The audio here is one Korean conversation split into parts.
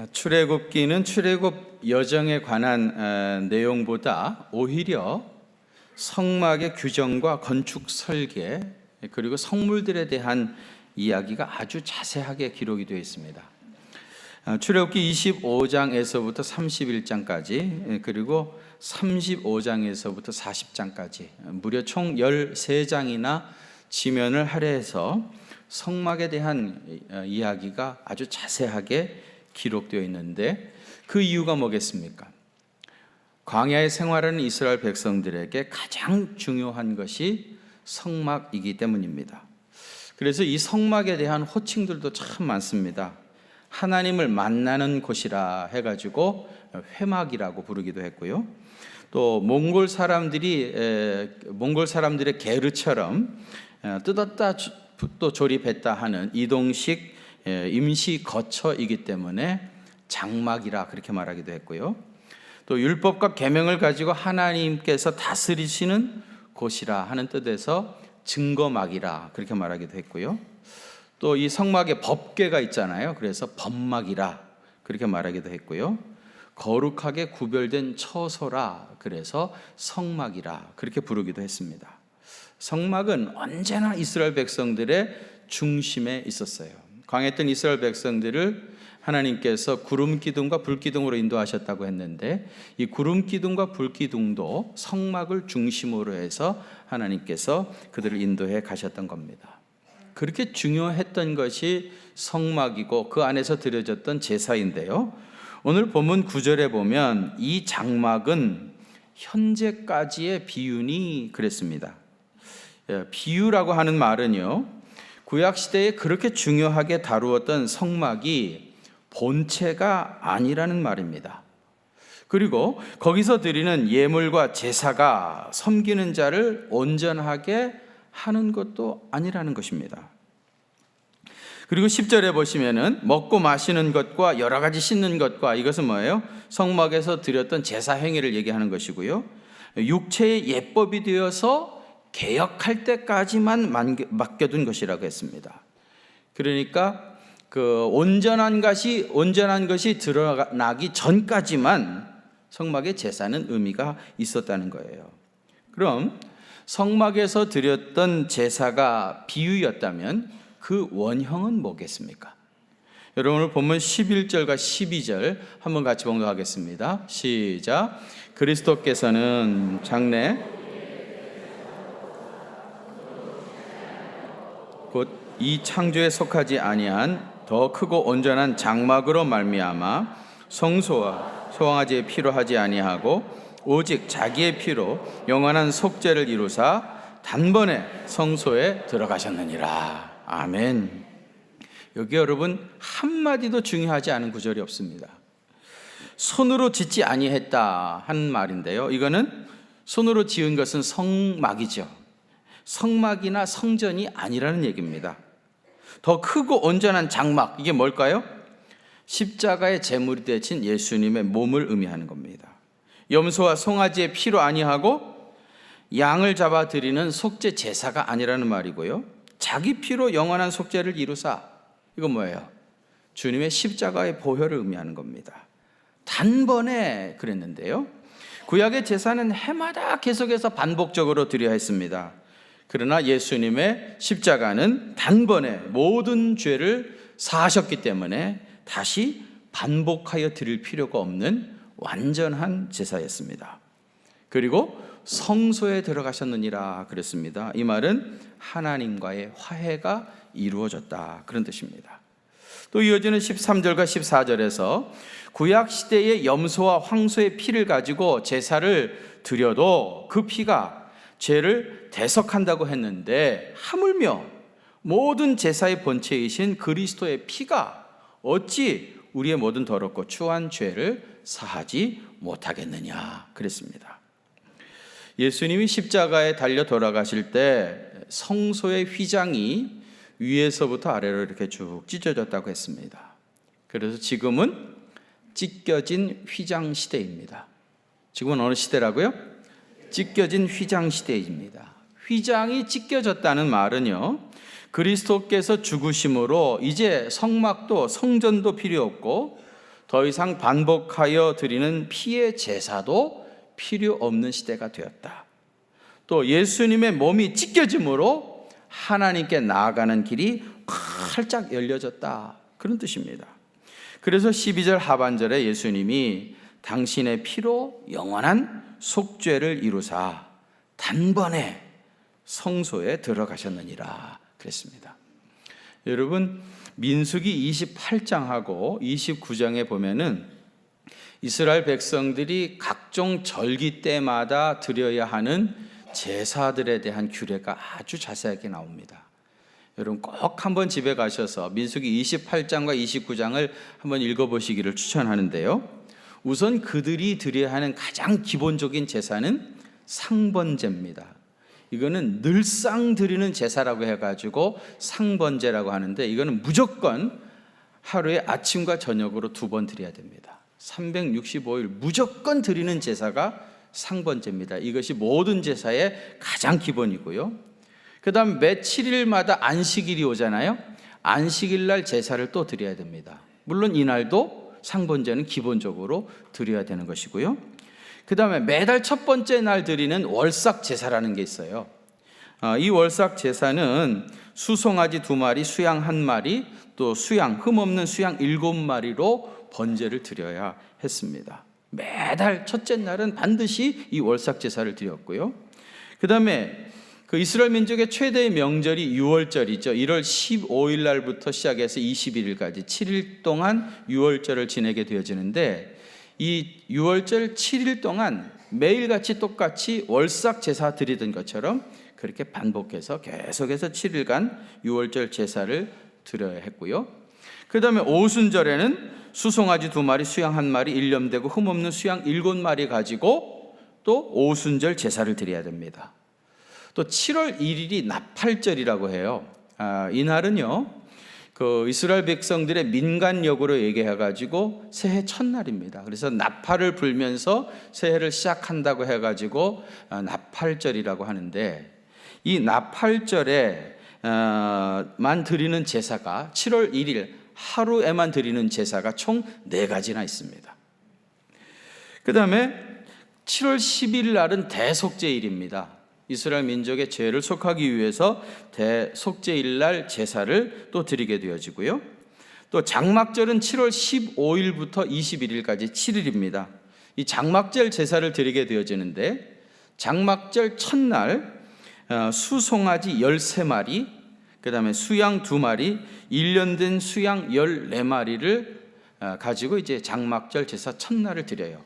출애굽기는 출애굽 여정에 관한 내용보다 오히려 성막의 규정과 건축 설계 그리고 성물들에 대한 이야기가 아주 자세하게 기록이 되어 있습니다. 출애굽기 25장에서부터 31장까지 그리고 35장에서부터 40장까지 무려 총 13장이나 지면을 할애해서 성막에 대한 이야기가 아주 자세하게 기록되어 있는데 그 이유가 뭐겠습니까? 광야에 생활하는 이스라엘 백성들에게 가장 중요한 것이 성막이기 때문입니다. 그래서 이 성막에 대한 호칭들도 참 많습니다. 하나님을 만나는 곳이라 해가지고 회막이라고 부르기도 했고요. 또 몽골 사람들의 게르처럼 뜯었다 또 조립했다 하는 이동식 임시 거처이기 때문에 장막이라 그렇게 말하기도 했고요. 또 율법과 계명을 가지고 하나님께서 다스리시는 곳이라 하는 뜻에서 증거막이라 그렇게 말하기도 했고요. 또 이 성막에 법궤가 있잖아요. 그래서 법막이라 그렇게 말하기도 했고요. 거룩하게 구별된 처소라 그래서 성막이라 그렇게 부르기도 했습니다. 성막은 언제나 이스라엘 백성들의 중심에 있었어요. 광야했던 이스라엘 백성들을 하나님께서 구름 기둥과 불 기둥으로 인도하셨다고 했는데 이 구름 기둥과 불 기둥도 성막을 중심으로 해서 하나님께서 그들을 인도해 가셨던 겁니다. 그렇게 중요했던 것이 성막이고 그 안에서 드려졌던 제사인데요. 오늘 본문 9절에 보면 이 장막은 현재까지의 비유니 그랬습니다. 비유라고 하는 말은요, 구약시대에 그렇게 중요하게 다루었던 성막이 본체가 아니라는 말입니다. 그리고 거기서 드리는 예물과 제사가 섬기는 자를 온전하게 하는 것도 아니라는 것입니다. 그리고 10절에 보시면은 먹고 마시는 것과 여러 가지 씻는 것과 이것은 뭐예요? 성막에서 드렸던 제사 행위를 얘기하는 것이고요. 육체의 예법이 되어서 개혁할 때까지만 맡겨둔 것이라고 했습니다. 그러니까 그 온전한 것이 드러나기 전까지만 성막의 제사는 의미가 있었다는 거예요. 그럼 성막에서 드렸던 제사가 비유였다면 그 원형은 뭐겠습니까? 여러분 오늘 본문 11절과 12절 한번 같이 봉독하겠습니다. 시작. 그리스도께서는 장래 곧 이 창조에 속하지 아니한 더 크고 온전한 장막으로 말미암아 성소와 소환아지의 피로 하지 아니하고 오직 자기의 피로 영원한 속죄를 이루사 단번에 성소에 들어가셨느니라. 아멘. 여기 여러분 한마디도 중요하지 않은 구절이 없습니다. 손으로 짓지 아니했다 하는 말인데요. 이거는 손으로 지은 것은 성막이죠. 성막이나 성전이 아니라는 얘기입니다. 더 크고 온전한 장막, 이게 뭘까요? 십자가의 제물이 되신 예수님의 몸을 의미하는 겁니다. 염소와 송아지의 피로 아니하고 양을 잡아 드리는 속죄 제사가 아니라는 말이고요. 자기 피로 영원한 속죄를 이루사, 이건 뭐예요? 주님의 십자가의 보혈을 의미하는 겁니다. 단번에 그랬는데요. 구약의 제사는 해마다 계속해서 반복적으로 드려야 했습니다. 그러나 예수님의 십자가는 단번에 모든 죄를 사하셨기 때문에 다시 반복하여 드릴 필요가 없는 완전한 제사였습니다. 그리고 성소에 들어가셨느니라 그랬습니다. 이 말은 하나님과의 화해가 이루어졌다 그런 뜻입니다. 또 이어지는 13절과 14절에서 구약시대의 염소와 황소의 피를 가지고 제사를 드려도 그 피가 죄를 대속한다고 했는데 하물며 모든 제사의 본체이신 그리스도의 피가 어찌 우리의 모든 더럽고 추한 죄를 사하지 못하겠느냐 그랬습니다. 예수님이 십자가에 달려 돌아가실 때 성소의 휘장이 위에서부터 아래로 이렇게 쭉 찢어졌다고 했습니다. 그래서 지금은 찢겨진 휘장 시대입니다. 지금은 어느 시대라고요? 찢겨진 휘장 시대입니다. 휘장이 찢겨졌다는 말은요, 그리스도께서 죽으심으로 이제 성막도 성전도 필요 없고 더 이상 반복하여 드리는 피의 제사도 필요 없는 시대가 되었다. 또 예수님의 몸이 찢겨짐으로 하나님께 나아가는 길이 활짝 열려졌다. 그런 뜻입니다. 그래서 12절 하반절에 예수님이 당신의 피로 영원한 속죄를 이루사 단번에 성소에 들어가셨느니라 그랬습니다. 여러분, 민수기 28장하고 29장에 보면은 이스라엘 백성들이 각종 절기 때마다 드려야 하는 제사들에 대한 규례가 아주 자세하게 나옵니다. 여러분 꼭 한번 집에 가셔서 민수기 28장과 29장을 한번 읽어보시기를 추천하는데요. 우선 그들이 드려야 하는 가장 기본적인 제사는 상번제입니다. 이거는 늘상 드리는 제사라고 해가지고 상번제라고 하는데, 이거는 무조건 하루에 아침과 저녁으로 2번 드려야 됩니다. 365일 무조건 드리는 제사가 상번제입니다. 이것이 모든 제사의 가장 기본이고요. 그 다음 매 7일마다 안식일이 오잖아요. 안식일 날 제사를 또 드려야 됩니다. 물론 이날도 상번제는 기본적으로 드려야 되는 것이고요. 그 다음에 매달 첫 번째 날 드리는 월삭 제사라는 게 있어요. 이 월삭 제사는 수송아지 2마리, 수양 1마리, 또 흠없는 수양 7마리로 번제를 드려야 했습니다. 매달 첫째 날은 반드시 이 월삭 제사를 드렸고요. 그 다음에 그 이스라엘 민족의 최대의 명절이 유월절이죠. 1월 15일 날부터 시작해서 21일까지 7일 동안 유월절을 지내게 되어지는데, 이 유월절 7일 동안 매일같이 똑같이 월삭 제사 드리던 것처럼 그렇게 반복해서 계속해서 7일간 유월절 제사를 드려야 했고요. 그 다음에 오순절에는 수송아지 2마리, 수양 1마리, 일념되고 흠없는 수양 7마리 가지고 또 오순절 제사를 드려야 됩니다. 또 7월 1일이 나팔절이라고 해요. 이날은요, 그 이스라엘 백성들의 민간력으로 얘기해가지고 새해 첫날입니다. 그래서 나팔을 불면서 새해를 시작한다고 해가지고 나팔절이라고 하는데, 이 나팔절에 만 드리는 제사가 7월 1일 하루에만 드리는 제사가 총 4가지나 있습니다. 그 다음에 7월 10일 날은 대속죄일입니다. 이스라엘 민족의 죄를 속하기 위해서 대속죄일 날 제사를 또 드리게 되어지고요. 또 장막절은 7월 15일부터 21일까지 7일입니다. 이 장막절 제사를 드리게 되어지는데, 장막절 첫날 수송아지 13마리, 그 다음에 수양 2마리, 1년 된 수양 14마리를 가지고 이제 장막절 제사 첫날을 드려요.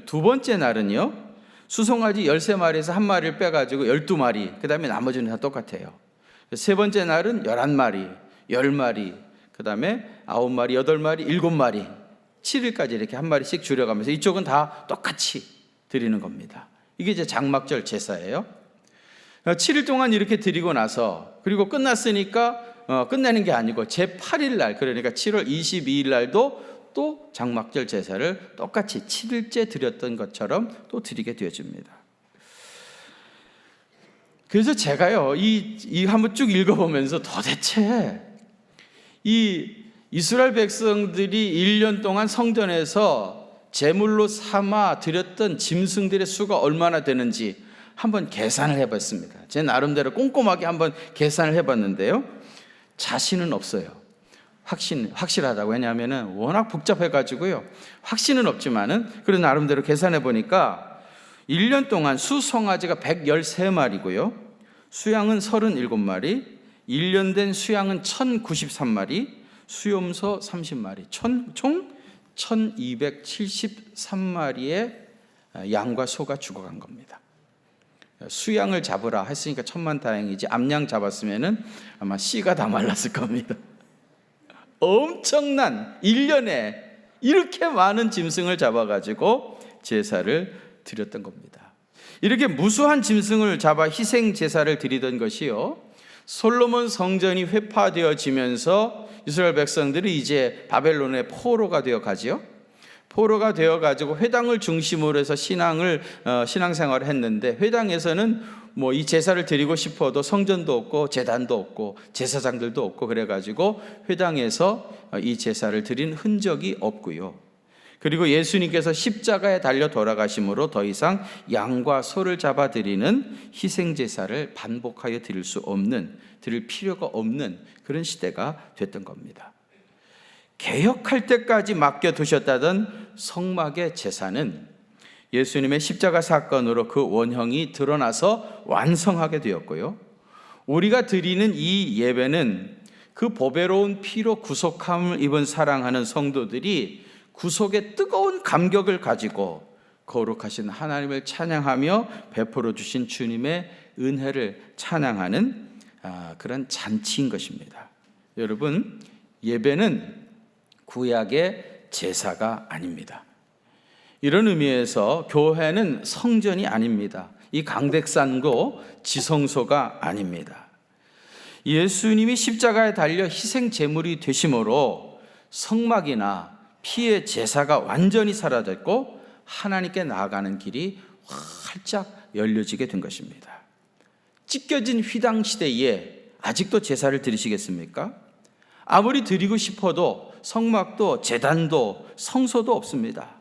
두 번째 날은요, 수송아지 13마리에서 1마리를 빼가지고 12마리, 그 다음에 나머지는 다 똑같아요. 세 번째 날은 11마리, 10마리, 그 다음에 9마리, 8마리, 7마리, 7일까지 이렇게 1마리씩 줄여가면서 이쪽은 다 똑같이 드리는 겁니다. 이게 이제 장막절 제사예요. 7일 동안 이렇게 드리고 나서, 그리고 끝났으니까 끝내는 게 아니고 제8일 날, 그러니까 7월 22일 날도 또 장막절 제사를 똑같이 7일째 드렸던 것처럼 또 드리게 되어집니다. 그래서 제가요, 이 한번 쭉 읽어보면서 도대체 이 이스라엘 백성들이 1년 동안 성전에서 제물로 삼아 드렸던 짐승들의 수가 얼마나 되는지 한번 계산을 해봤습니다. 제 나름대로 꼼꼼하게 한번 계산을 해봤는데요, 자신은 없어요. 확실하다고. 왜냐하면 워낙 복잡해가지고요, 확신은 없지만은 그래도 나름대로 계산해 보니까 1년 동안 수송아지가 113마리고요, 수양은 37마리, 1년 된 수양은 1093마리, 수염소 30마리, 총 1273마리의 양과 소가 죽어간 겁니다. 수양을 잡으라 했으니까 천만다행이지, 암양 잡았으면은 아마 씨가 다 말랐을 겁니다. 엄청난 1년에 이렇게 많은 짐승을 잡아가지고 제사를 드렸던 겁니다. 이렇게 무수한 짐승을 잡아 희생 제사를 드리던 것이요, 솔로몬 성전이 회파되어지면서 이스라엘 백성들이 이제 바벨론의 포로가 되어 가지요. 포로가 되어 가지고 회당을 중심으로 해서 신앙생활을 했는데, 회당에서는 뭐 이 제사를 드리고 싶어도 성전도 없고 제단도 없고 제사장들도 없고, 그래가지고 회당에서 이 제사를 드린 흔적이 없고요. 그리고 예수님께서 십자가에 달려 돌아가심으로 더 이상 양과 소를 잡아 드리는 희생 제사를 반복하여 드릴 필요가 없는 그런 시대가 됐던 겁니다. 개혁할 때까지 맡겨두셨다던 성막의 제사는 예수님의 십자가 사건으로 그 원형이 드러나서 완성하게 되었고요. 우리가 드리는 이 예배는 그 보배로운 피로 구속함을 입은 사랑하는 성도들이 구속의 뜨거운 감격을 가지고 거룩하신 하나님을 찬양하며 베풀어 주신 주님의 은혜를 찬양하는 그런 잔치인 것입니다. 여러분, 예배는 구약의 제사가 아닙니다. 이런 의미에서 교회는 성전이 아닙니다. 이 강백산고 지성소가 아닙니다. 예수님이 십자가에 달려 희생 제물이 되심으로 성막이나 피의 제사가 완전히 사라졌고 하나님께 나아가는 길이 활짝 열려지게 된 것입니다. 찢겨진 휘당 시대에 아직도 제사를 드리시겠습니까? 아무리 드리고 싶어도 성막도 제단도 성소도 없습니다.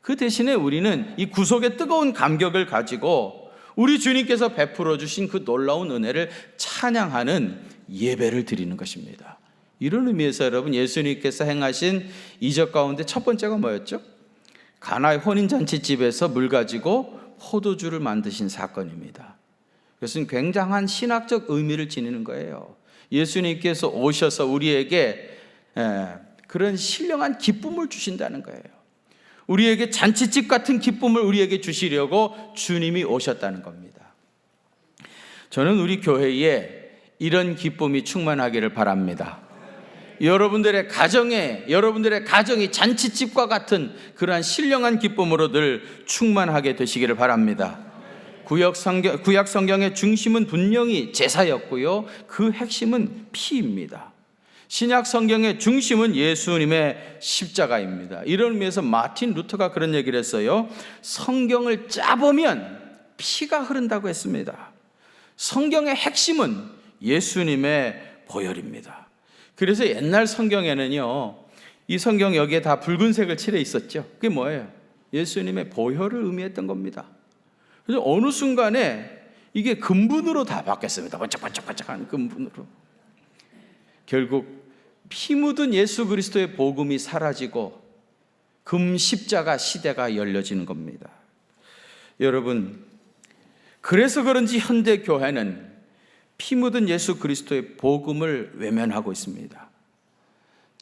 그 대신에 우리는 이 구속의 뜨거운 감격을 가지고 우리 주님께서 베풀어 주신 그 놀라운 은혜를 찬양하는 예배를 드리는 것입니다. 이런 의미에서 여러분, 예수님께서 행하신 이적 가운데 첫 번째가 뭐였죠? 가나의 혼인잔치집에서 물 가지고 포도주를 만드신 사건입니다. 그것은 굉장한 신학적 의미를 지니는 거예요. 예수님께서 오셔서 우리에게 그런 신령한 기쁨을 주신다는 거예요. 우리에게 잔치집 같은 기쁨을 우리에게 주시려고 주님이 오셨다는 겁니다. 저는 우리 교회에 이런 기쁨이 충만하기를 바랍니다. 여러분들의 가정이 잔치집과 같은 그러한 신령한 기쁨으로 늘 충만하게 되시기를 바랍니다. 구약 성경의 중심은 분명히 제사였고요, 그 핵심은 피입니다. 신약 성경의 중심은 예수님의 십자가입니다. 이런 의미에서 마틴 루터가 그런 얘기를 했어요. 성경을 짜보면 피가 흐른다고 했습니다. 성경의 핵심은 예수님의 보혈입니다. 그래서 옛날 성경에는요, 이 성경 여기에 다 붉은색을 칠해 있었죠. 그게 뭐예요? 예수님의 보혈을 의미했던 겁니다. 그래서 어느 순간에 이게 금분으로 다 바뀌었습니다. 반짝반짝반짝한 금분으로. 결국 피 묻은 예수 그리스도의 복음이 사라지고 금 십자가 시대가 열려지는 겁니다. 여러분, 그래서 그런지 현대 교회는 피 묻은 예수 그리스도의 복음을 외면하고 있습니다.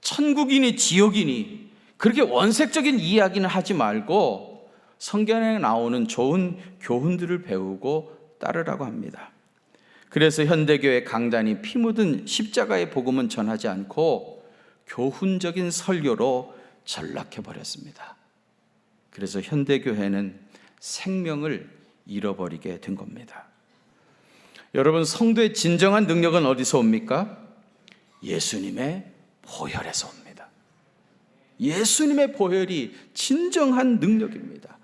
천국이니 지옥이니 그렇게 원색적인 이야기는 하지 말고 성경에 나오는 좋은 교훈들을 배우고 따르라고 합니다. 그래서 현대교회 강단이 피 묻은 십자가의 복음은 전하지 않고 교훈적인 설교로 전락해버렸습니다. 그래서 현대교회는 생명을 잃어버리게 된 겁니다. 여러분, 성도의 진정한 능력은 어디서 옵니까? 예수님의 보혈에서 옵니다. 예수님의 보혈이 진정한 능력입니다.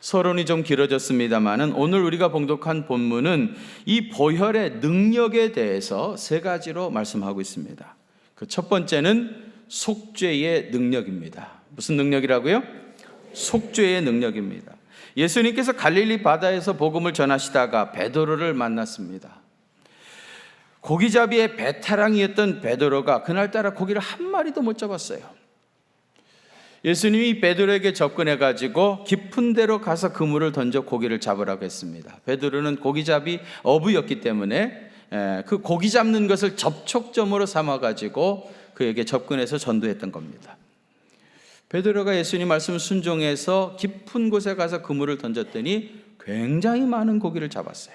서론이 좀 길어졌습니다만은 오늘 우리가 봉독한 본문은 이 보혈의 능력에 대해서 세 가지로 말씀하고 있습니다. 그 첫 번째는 속죄의 능력입니다. 무슨 능력이라고요? 속죄의 능력입니다. 예수님께서 갈릴리 바다에서 복음을 전하시다가 베드로를 만났습니다. 고기잡이의 배타랑이었던 베드로가 그날따라 고기를 한 마리도 못 잡았어요. 예수님이 베드로에게 접근해가지고 깊은 데로 가서 그물을 던져 고기를 잡으라고 했습니다. 베드로는 고기잡이 어부였기 때문에 그 고기 잡는 것을 접촉점으로 삼아가지고 그에게 접근해서 전도했던 겁니다. 베드로가 예수님 말씀 순종해서 깊은 곳에 가서 그물을 던졌더니 굉장히 많은 고기를 잡았어요.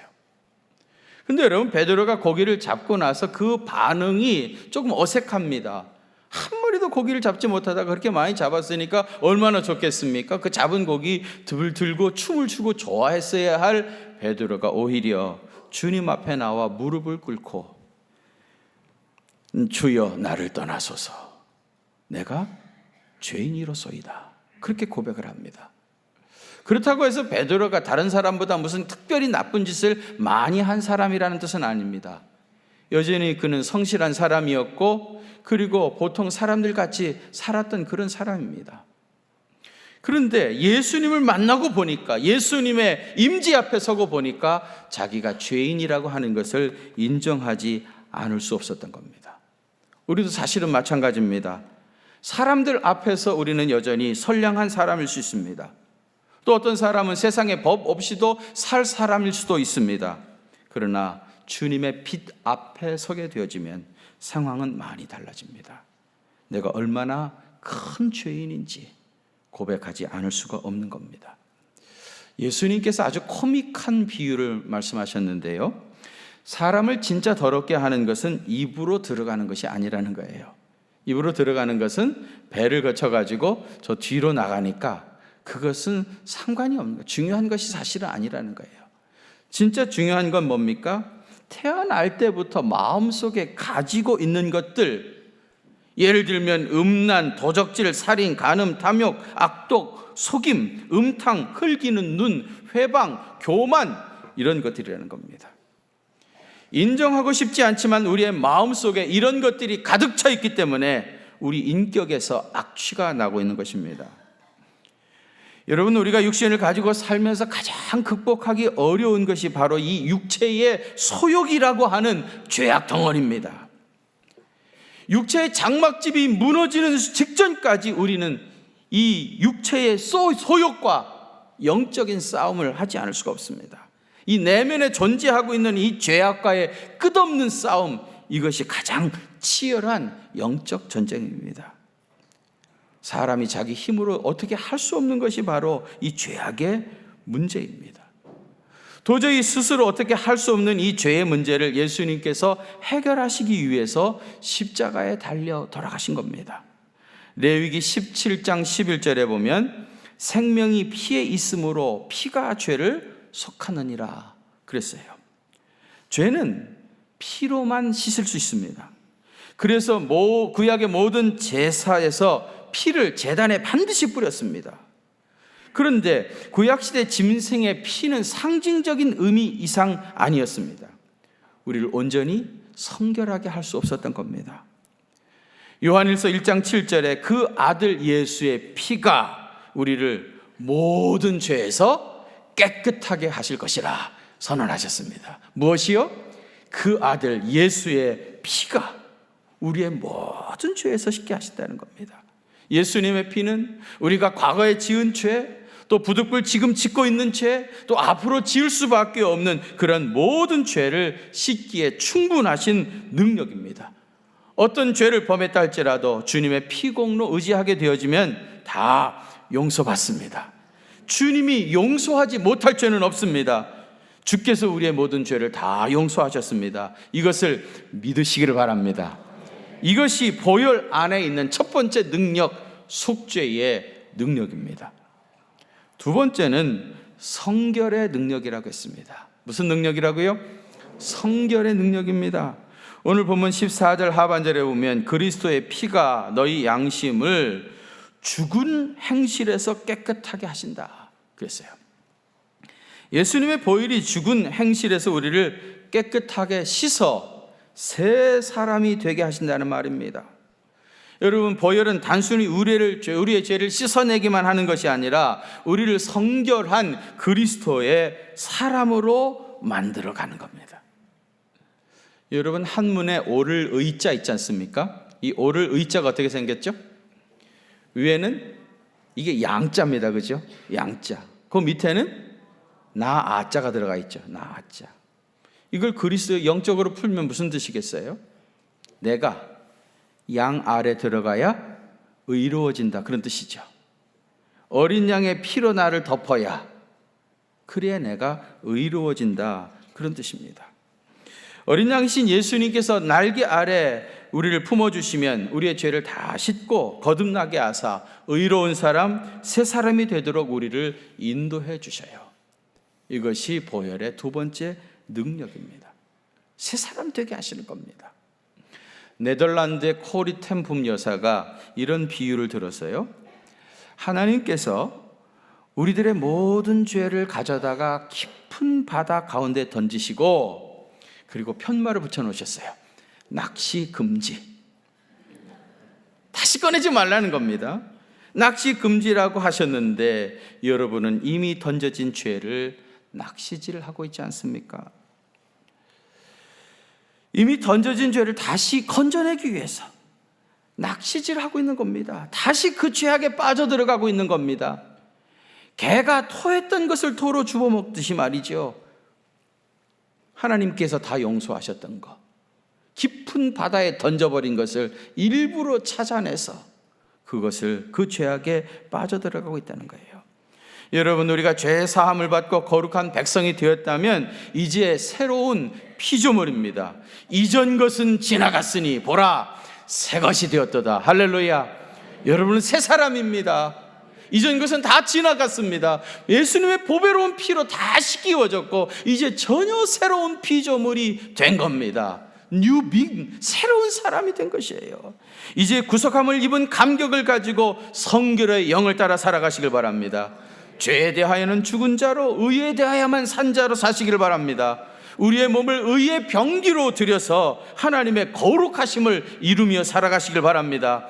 근데 여러분, 베드로가 고기를 잡고 나서 그 반응이 조금 어색합니다. 한 마리도 고기를 잡지 못하다가 그렇게 많이 잡았으니까 얼마나 좋겠습니까? 그 잡은 고기 들고 춤을 추고 좋아했어야 할 베드로가 오히려 주님 앞에 나와 무릎을 꿇고 주여 나를 떠나소서, 내가 죄인이로소이다, 그렇게 고백을 합니다. 그렇다고 해서 베드로가 다른 사람보다 무슨 특별히 나쁜 짓을 많이 한 사람이라는 뜻은 아닙니다. 여전히 그는 성실한 사람이었고 그리고 보통 사람들 같이 살았던 그런 사람입니다. 그런데 예수님을 만나고 보니까, 예수님의 임재 앞에 서고 보니까 자기가 죄인이라고 하는 것을 인정하지 않을 수 없었던 겁니다. 우리도 사실은 마찬가지입니다. 사람들 앞에서 우리는 여전히 선량한 사람일 수 있습니다. 또 어떤 사람은 세상의 법 없이도 살 사람일 수도 있습니다. 그러나 주님의 빛 앞에 서게 되어지면 상황은 많이 달라집니다. 내가 얼마나 큰 죄인인지 고백하지 않을 수가 없는 겁니다. 예수님께서 아주 코믹한 비유를 말씀하셨는데요, 사람을 진짜 더럽게 하는 것은 입으로 들어가는 것이 아니라는 거예요. 입으로 들어가는 것은 배를 거쳐가지고 저 뒤로 나가니까 그것은 상관이 없는 거예요. 중요한 것이 사실은 아니라는 거예요. 진짜 중요한 건 뭡니까? 태어날 때부터 마음속에 가지고 있는 것들, 예를 들면 음란, 도적질, 살인, 간음, 탐욕, 악독, 속임, 음탕, 흘기는 눈, 회방, 교만, 이런 것들이라는 겁니다. 인정하고 싶지 않지만 우리의 마음속에 이런 것들이 가득 차 있기 때문에 우리 인격에서 악취가 나고 있는 것입니다. 여러분, 우리가 육신을 가지고 살면서 가장 극복하기 어려운 것이 바로 이 육체의 소욕이라고 하는 죄악 덩어리입니다. 육체의 장막집이 무너지는 직전까지 우리는 이 육체의 소욕과 영적인 싸움을 하지 않을 수가 없습니다. 이 내면에 존재하고 있는 이 죄악과의 끝없는 싸움, 이것이 가장 치열한 영적 전쟁입니다. 사람이 자기 힘으로 어떻게 할 수 없는 것이 바로 이 죄악의 문제입니다. 도저히 스스로 어떻게 할 수 없는 이 죄의 문제를 예수님께서 해결하시기 위해서 십자가에 달려 돌아가신 겁니다. 레위기 17장 11절에 보면 생명이 피에 있으므로 피가 죄를 속하느니라 그랬어요. 죄는 피로만 씻을 수 있습니다. 그래서 구약의 모든 제사에서 피를 제단에 반드시 뿌렸습니다. 그런데 구약시대 짐승의 피는 상징적인 의미 이상 아니었습니다. 우리를 온전히 성결하게 할 수 없었던 겁니다. 요한일서 1장 7절에 그 아들 예수의 피가 우리를 모든 죄에서 깨끗하게 하실 것이라 선언하셨습니다. 무엇이요? 그 아들 예수의 피가 우리의 모든 죄에서 씻게 하신다는 겁니다. 예수님의 피는 우리가 과거에 지은 죄, 또 부득불 지금 짓고 있는 죄, 또 앞으로 지을 수밖에 없는 그런 모든 죄를 씻기에 충분하신 능력입니다. 어떤 죄를 범했다 할지라도 주님의 피공로 의지하게 되어지면 다 용서받습니다. 주님이 용서하지 못할 죄는 없습니다. 주께서 우리의 모든 죄를 다 용서하셨습니다. 이것을 믿으시기를 바랍니다. 이것이 보혈 안에 있는 첫 번째 능력, 속죄의 능력입니다. 두 번째는 성결의 능력이라고 했습니다. 무슨 능력이라고요? 성결의 능력입니다. 오늘 본문 14절 하반절에 보면 그리스도의 피가 너희 양심을 죽은 행실에서 깨끗하게 하신다 그랬어요. 예수님의 보혈이 죽은 행실에서 우리를 깨끗하게 씻어 새 사람이 되게 하신다는 말입니다. 여러분, 보혈은 단순히 우리의 죄를 씻어내기만 하는 것이 아니라 우리를 성결한 그리스도의 사람으로 만들어가는 겁니다. 여러분, 한문에 오를 의자 있지 않습니까? 이 오를 의자가 어떻게 생겼죠? 위에는 이게 양자입니다. 그죠? 양자. 그 밑에는 나아자가 들어가 있죠. 나아자. 이걸 그리스도 영적으로 풀면 무슨 뜻이겠어요? 내가 양 아래 들어가야 의로워진다, 그런 뜻이죠. 어린 양의 피로 나를 덮어야 그래야 내가 의로워진다, 그런 뜻입니다. 어린 양이신 예수님께서 날개 아래 우리를 품어주시면 우리의 죄를 다 씻고 거듭나게 하사 의로운 사람, 새 사람이 되도록 우리를 인도해 주셔요. 이것이 보혈의 두 번째 능력입니다. 새 사람 되게 하시는 겁니다. 네덜란드의 코리 템품 여사가 이런 비유를 들었어요. 하나님께서 우리들의 모든 죄를 가져다가 깊은 바다 가운데 던지시고 그리고 편말을 붙여 놓으셨어요. 낚시 금지. 다시 꺼내지 말라는 겁니다. 낚시 금지라고 하셨는데 여러분은 이미 던져진 죄를 낚시질을 하고 있지 않습니까? 이미 던져진 죄를 다시 건져내기 위해서 낚시질하고 있는 겁니다. 다시 그 죄악에 빠져들어가고 있는 겁니다. 개가 토했던 것을 토로 주워먹듯이 말이죠. 하나님께서 다 용서하셨던 것, 깊은 바다에 던져버린 것을 일부러 찾아내서 그것을 그 죄악에 빠져들어가고 있다는 거예요. 여러분, 우리가 죄 사함을 받고 거룩한 백성이 되었다면 이제 새로운 피조물입니다. 이전 것은 지나갔으니 보라 새 것이 되었도다. 할렐루야. 여러분은 새 사람입니다. 이전 것은 다 지나갔습니다. 예수님의 보배로운 피로 다 씻기워졌고 이제 전혀 새로운 피조물이 된 겁니다. 뉴 빙, 새로운 사람이 된 것이에요. 이제 구속함을 입은 감격을 가지고 성결의 영을 따라 살아가시길 바랍니다. 죄에 대하여는 죽은 자로, 의에 대하여만 산 자로 사시길 바랍니다. 우리의 몸을 의의 병기로 들여서 하나님의 거룩하심을 이루며 살아가시길 바랍니다.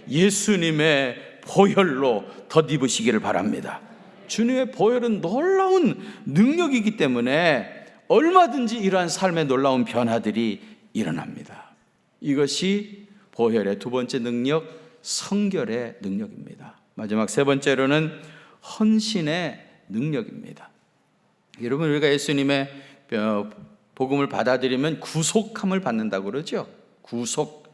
예수님의 보혈로 덧입으시기를 바랍니다. 주님의 보혈은 놀라운 능력이기 때문에 얼마든지 이러한 삶의 놀라운 변화들이 일어납니다. 이것이 보혈의 두 번째 능력, 성결의 능력입니다. 마지막 세 번째로는 헌신의 능력입니다. 여러분, 우리가 예수님의 복음을 받아들이면 구속함을 받는다고 그러죠. 구속.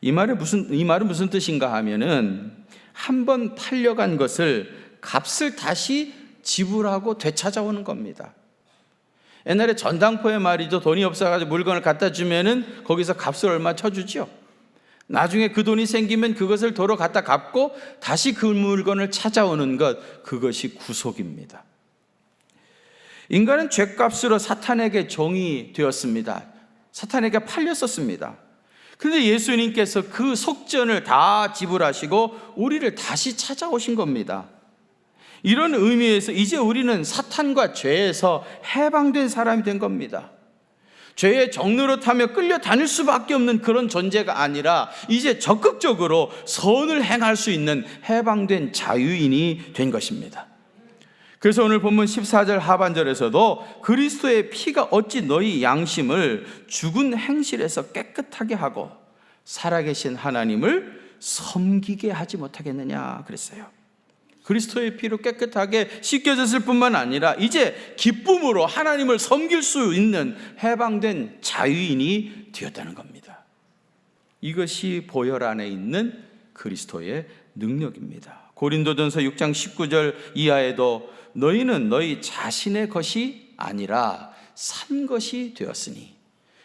이 말은 무슨 뜻인가 하면은 한번 팔려간 것을 값을 다시 지불하고 되찾아오는 겁니다. 옛날에 전당포에 말이죠. 돈이 없어가지고 물건을 갖다 주면은 거기서 값을 얼마 쳐주죠. 나중에 그 돈이 생기면 그것을 도로 갖다 갚고 다시 그 물건을 찾아오는 것, 그것이 구속입니다. 인간은 죄값으로 사탄에게 종이 되었습니다. 사탄에게 팔렸었습니다. 그런데 예수님께서 그 속전을 다 지불하시고 우리를 다시 찾아오신 겁니다. 이런 의미에서 이제 우리는 사탄과 죄에서 해방된 사람이 된 겁니다. 죄의 정노릇 하며 끌려다닐 수밖에 없는 그런 존재가 아니라 이제 적극적으로 선을 행할 수 있는 해방된 자유인이 된 것입니다. 그래서 오늘 본문 14절 하반절에서도 그리스도의 피가 어찌 너희 양심을 죽은 행실에서 깨끗하게 하고 살아계신 하나님을 섬기게 하지 못하겠느냐 그랬어요. 그리스도의 피로 깨끗하게 씻겨졌을 뿐만 아니라 이제 기쁨으로 하나님을 섬길 수 있는 해방된 자유인이 되었다는 겁니다. 이것이 보혈 안에 있는 그리스도의 능력입니다. 고린도전서 6장 19절 이하에도 너희는 너희 자신의 것이 아니라 산 것이 되었으니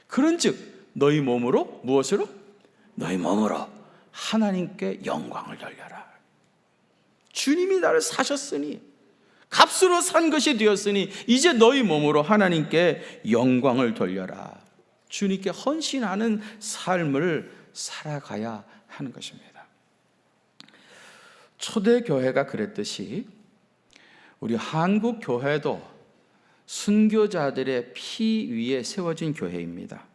그런즉 너희 몸으로 무엇으로? 너희 몸으로 하나님께 영광을 돌려라. 주님이 나를 사셨으니 값으로 산 것이 되었으니 이제 너희 몸으로 하나님께 영광을 돌려라. 주님께 헌신하는 삶을 살아가야 하는 것입니다. 초대교회가 그랬듯이 우리 한국 교회도 순교자들의 피 위에 세워진 교회입니다.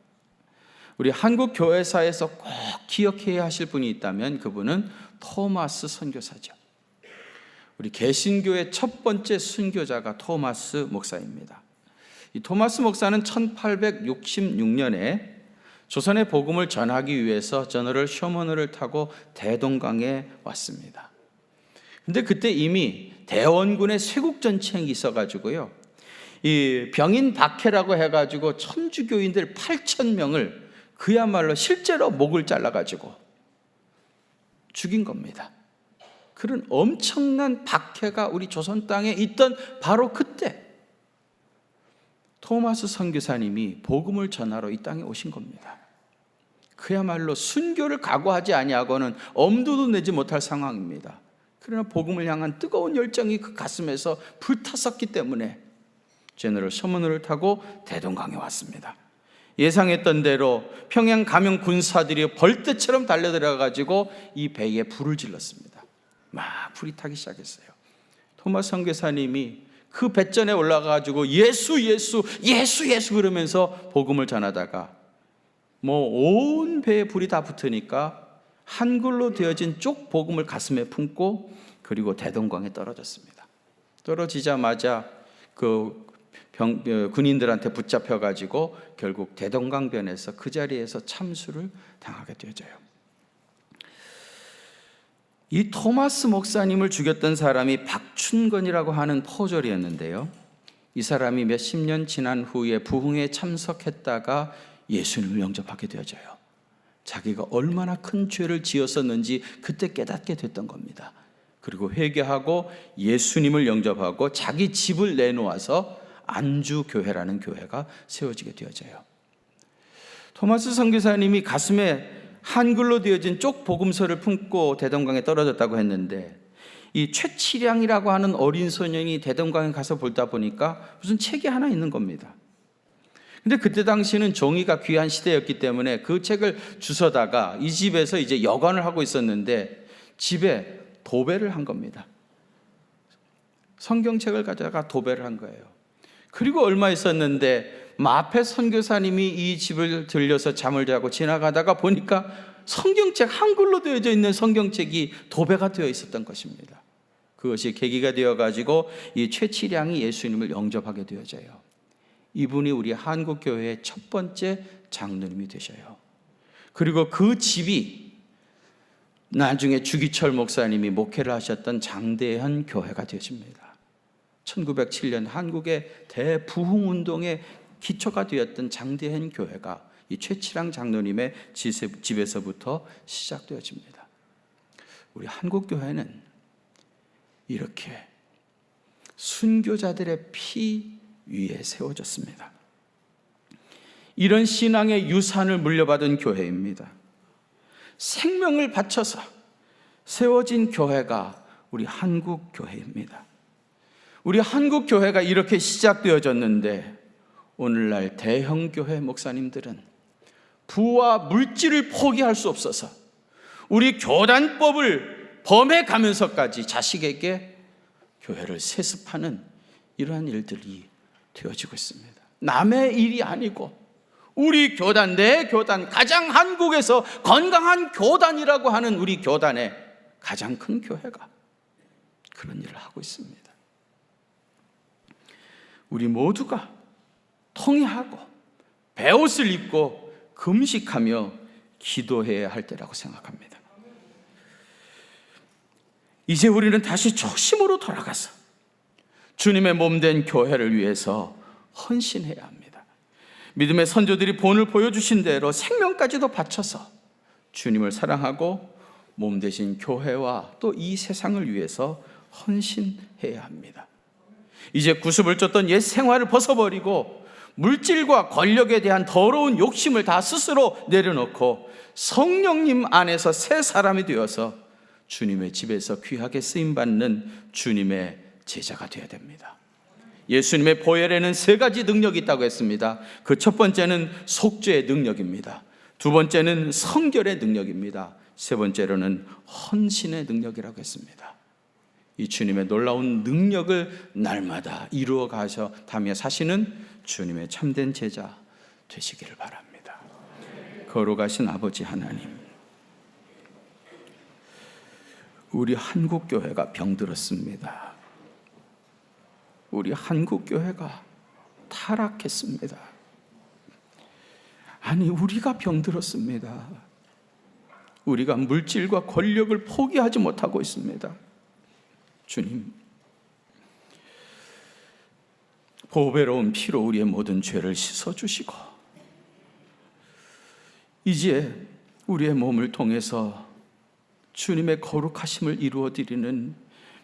우리 한국 교회사에서 꼭 기억해야 하실 분이 있다면 그분은 토마스 선교사죠. 우리 개신교의 첫 번째 순교자가 토마스 목사입니다. 이 토마스 목사는 1866년에 조선의 복음을 전하기 위해서 저너럴 쇼머너를 타고 대동강에 왔습니다. 근데 그때 이미 대원군의 쇄국전쟁이 있어가지고요, 이 병인 박해라고 해가지고 천주교인들 8,000명을 그야말로 실제로 목을 잘라가지고 죽인 겁니다. 그런 엄청난 박해가 우리 조선 땅에 있던 바로 그때 토마스 선교사님이 복음을 전하러 이 땅에 오신 겁니다. 그야말로 순교를 각오하지 아니하고는 엄두도 내지 못할 상황입니다. 그러나 복음을 향한 뜨거운 열정이 그 가슴에서 불탔었기 때문에 제너럴 셔먼을 타고 대동강에 왔습니다. 예상했던 대로 평양 감영 군사들이 벌떼처럼 달려들어가지고 이 배에 불을 질렀습니다. 막 불이 타기 시작했어요. 토마스 선교사님이 그 배전에 올라가가지고 예수 예수 예수 예수 그러면서 복음을 전하다가 온 배에 불이 다 붙으니까 한글로 되어진 쪽 복음을 가슴에 품고 그리고 대동강에 떨어졌습니다. 떨어지자마자 군인들한테 붙잡혀가지고 결국 대동강변에서 그 자리에서 참수를 당하게 되어져요. 이 토마스 목사님을 죽였던 사람이 박춘건이라고 하는 포졸이었는데요. 이 사람이 몇십 년 지난 후에 부흥에 참석했다가 예수님을 영접하게 되어져요. 자기가 얼마나 큰 죄를 지었었는지 그때 깨닫게 됐던 겁니다. 그리고 회개하고 예수님을 영접하고 자기 집을 내놓아서 안주교회라는 교회가 세워지게 되어져요. 토마스 선교사님이 가슴에 한글로 되어진 쪽 복음서를 품고 대동강에 떨어졌다고 했는데, 이 최치량이라고 하는 어린 소년이 대동강에 가서 보다 보니까 무슨 책이 하나 있는 겁니다. 근데 그때 당시는 종이가 귀한 시대였기 때문에 그 책을 주워다가 이 집에서 이제 여관을 하고 있었는데 집에 도배를 한 겁니다. 성경책을 가져다가 도배를 한 거예요. 그리고 얼마 있었는데 마페 선교사님이 이 집을 들려서 잠을 자고 지나가다가 보니까 성경책, 한글로 되어져 있는 성경책이 도배가 되어 있었던 것입니다. 그것이 계기가 되어가지고 이 최치량이 예수님을 영접하게 되어져요. 이분이 우리 한국교회의 첫 번째 장로님이 되셔요. 그리고 그 집이 나중에 주기철 목사님이 목회를 하셨던 장대현 교회가 되어집니다. 1907년 한국의 대부흥운동의 기초가 되었던 장대현 교회가 이 최치량 장로님의 집에서부터 시작되어집니다. 우리 한국교회는 이렇게 순교자들의 피 위에 세워졌습니다. 이런 신앙의 유산을 물려받은 교회입니다. 생명을 바쳐서 세워진 교회가 우리 한국교회입니다. 우리 한국교회가 이렇게 시작되어졌는데 오늘날 대형교회 목사님들은 부와 물질을 포기할 수 없어서 우리 교단법을 범해가면서까지 자식에게 교회를 세습하는 이러한 일들이 되어지고 있습니다. 남의 일이 아니고 우리 교단, 내 교단, 가장 한국에서 건강한 교단이라고 하는 우리 교단의 가장 큰 교회가 그런 일을 하고 있습니다. 우리 모두가 통회하고 베옷을 입고 금식하며 기도해야 할 때라고 생각합니다. 이제 우리는 다시 초심으로 돌아가서 주님의 몸된 교회를 위해서 헌신해야 합니다. 믿음의 선조들이 본을 보여주신 대로 생명까지도 바쳐서 주님을 사랑하고 몸 대신 교회와 또 이 세상을 위해서 헌신해야 합니다. 이제 구습을 쫓던 옛 생활을 벗어버리고 물질과 권력에 대한 더러운 욕심을 다 스스로 내려놓고 성령님 안에서 새 사람이 되어서 주님의 집에서 귀하게 쓰임받는 주님의 제자가 되어야 됩니다. 예수님의 보혈에는 3가지 능력이 있다고 했습니다. 그 첫 번째는 속죄의 능력입니다. 두 번째는 성결의 능력입니다. 세 번째로는 헌신의 능력이라고 했습니다. 이 주님의 놀라운 능력을 날마다 이루어 가셔가며 사시는 주님의 참된 제자 되시기를 바랍니다. 거룩하신 아버지 하나님, 우리 한국교회가 병들었습니다. 우리 한국교회가 타락했습니다. 아니, 우리가 병들었습니다. 우리가 물질과 권력을 포기하지 못하고 있습니다. 주님, 보배로운 피로 우리의 모든 죄를 씻어주시고 이제 우리의 몸을 통해서 주님의 거룩하심을 이루어드리는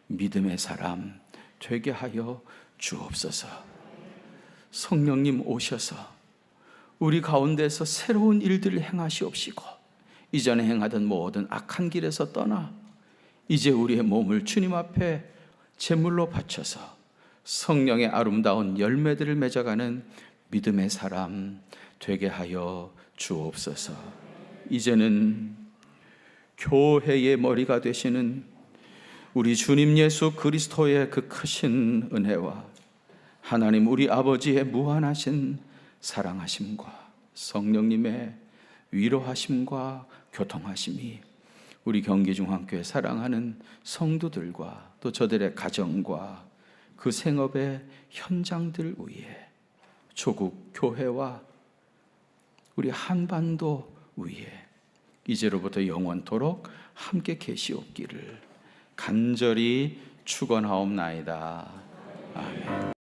믿음의 사람 되게 하여 주옵소서. 성령님 오셔서 우리 가운데서 새로운 일들을 행하시옵시고 이전에 행하던 모든 악한 길에서 떠나 이제 우리의 몸을 주님 앞에 제물로 바쳐서 성령의 아름다운 열매들을 맺어가는 믿음의 사람 되게 하여 주옵소서. 이제는 교회의 머리가 되시는 우리 주님 예수 그리스도의 그 크신 은혜와 하나님 우리 아버지의 무한하신 사랑하심과 성령님의 위로하심과 교통하심이 우리 경기중앙교회 사랑하는 성도들과 또 저들의 가정과 그 생업의 현장들 위에, 조국 교회와 우리 한반도 위에 이제로부터 영원토록 함께 계시옵기를 간절히 축원하옵나이다. 아멘.